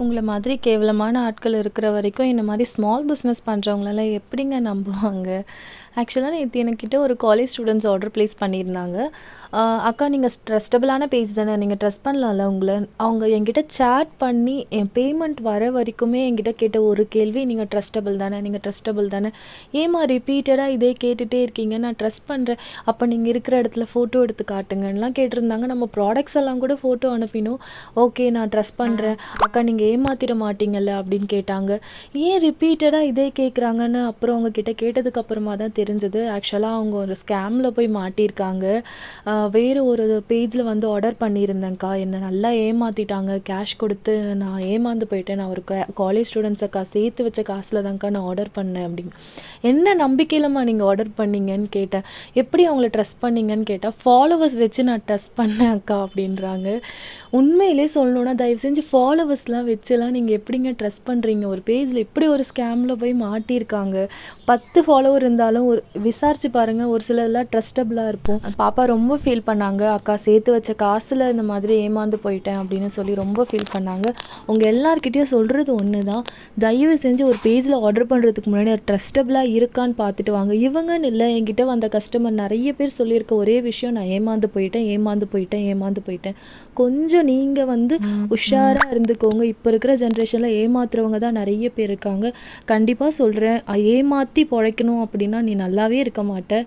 உங்கள மாதிரி கேவலமான ஆட்கள் இருக்கிற வரைக்கும், இந்த மாரி ஸ்மால் பிசினஸ் பண்றவங்களலாம் எப்படிங்க நம்புவாங்க? ஆக்சுவலா நேத்து என்கிட்ட ஒரு காலேஜ் ஸ்டூடண்ட்ஸ் ஆர்டர் பிளேஸ் பண்ணியிருந்தாங்க. "அக்கா நீங்க ட்ரஸ்டபிளான பேஜ் தானே, நீங்க ட்ரஸ்ட் பண்ணலாம்ல உங்கள." அவங்க என்கிட்ட சேட் பண்ணி என் பேமெண்ட் வர வரைக்குமே என்கிட்ட கேட்ட ஒரு கேள்வி, "நீங்க ட்ரஸ்டபிள் தானே? நீங்க ட்ரஸ்டபிள் தானே? ஏம்மா ரிப்பீட்டடா இதே கேட்டுட்டே இருக்கீங்க? நான் ட்ரஸ்ட் பண்றேன். அப்ப நீங்க இருக்கிற இடத்துல ஃபோட்டோ எடுத்து காட்டுங்கன்லாம்" கேட்டிருந்தாங்க. நம்ம ப்ராடக்ட்ஸ் எல்லாம் கூட ஃபோட்டோ அனுப்பினோம். "ஓகே நான் ட்ரஸ்ட் பண்றேன். அக்கா நீங்க ஏமாத்திட மாட்டீங்கல்ல?" அப்படின்னு கேட்டாங்க. ஏன் ரிப்பீட்டடா இதே கேட்குறாங்கன்னு அப்புறம் அவங்க கிட்ட கேட்டதுக்கு அப்புறமா தான் தெரிஞ்சது. ஆக்சுவலா அவங்க ஒரு ஸ்கேம்ல போய் மாட்டியிருக்காங்க. வேற ஒரு பேஜ்ல வந்து ஆர்டர் பண்ணியிருந்தேன்க்கா. என்ன நல்லா ஏமாத்திட்டாங்க. கேஷ் குடுத்து நான் ஏமாந்து போயிட்டேன். நான் ஒரு காலேஜ் ஸ்டூடண்ட்ஸ் அக்கா சேர்த்து வச்ச காசுல தான்க்கா நான் ஆர்டர் பண்ணேன் அப்படின்னு. என்ன நம்பிக்கையிலம்மா நீங்க ஆர்டர் பண்ணீங்கன்னு கேட்டேன். எப்படி அவங்கள ட்ரஸ்ட் பண்ணீங்கன்னு கேட்டா, ஃபாலோவர்ஸ் வச்சு நான் ட்ரஸ்ட் பண்ணேன் அக்கா அப்படின்றாங்க. உண்மையிலே சொல்லணும்னா தயவு செஞ்சு ஃபாலோவர்ஸ்லாம் வச்சுலாம் நீங்க எப்படிங்க ட்ரஸ்ட் பண்றீங்க? ஒரு பேஜ்ல இப்படி ஒரு ஸ்கேம்ல போய் மாட்டியிருக்காங்க. 10 ஃபாலோவர் இருந்தாலும் ஒரு விசாரிச்சு பாருங்க. ஒரு சிலர்லாம் ட்ரஸ்டபிளா இருக்கும். பாப்பா ரொம்ப ஃபீல் பண்ணாங்க. அக்கா சேர்த்து வச்ச காசுல இந்த மாதிரி ஏமாந்து போயிட்டேன் அப்படின்னு சொல்லி ரொம்ப ஃபீல் பண்ணாங்க. உங்க எல்லார்கிட்டயும் சொல்றது ஒண்ணு தான். தயவு செஞ்சு ஒரு பேஜ்ல ஆர்டர் பண்றதுக்கு முன்னாடி அது ட்ரஸ்டபிளா இருக்கான்னு பார்த்துட்டு வாங்க. இவங்கன்னு இல்ல, என்கிட்ட வந்த கஸ்டமர் நெறைய பேர் சொல்லியிருக்க ஒரே விஷயம், நான் ஏமாந்து போயிட்டேன், ஏமாந்து போயிட்டேன், ஏமாந்து போயிட்டேன். கொஞ்சம் நீங்க வந்து உஷாரா இருந்துக்கோங்க. இப்ப இருக்கிற ஜெனரேஷன்ல ஏமாத்துறவங்க தான் நெறைய பேர் இருக்காங்க. கண்டிப்பா சொல்றேன். ஏமாத்தி பொழைக்கணும் அப்படின்னா நீ நல்லாவே இருக்க மாட்ட.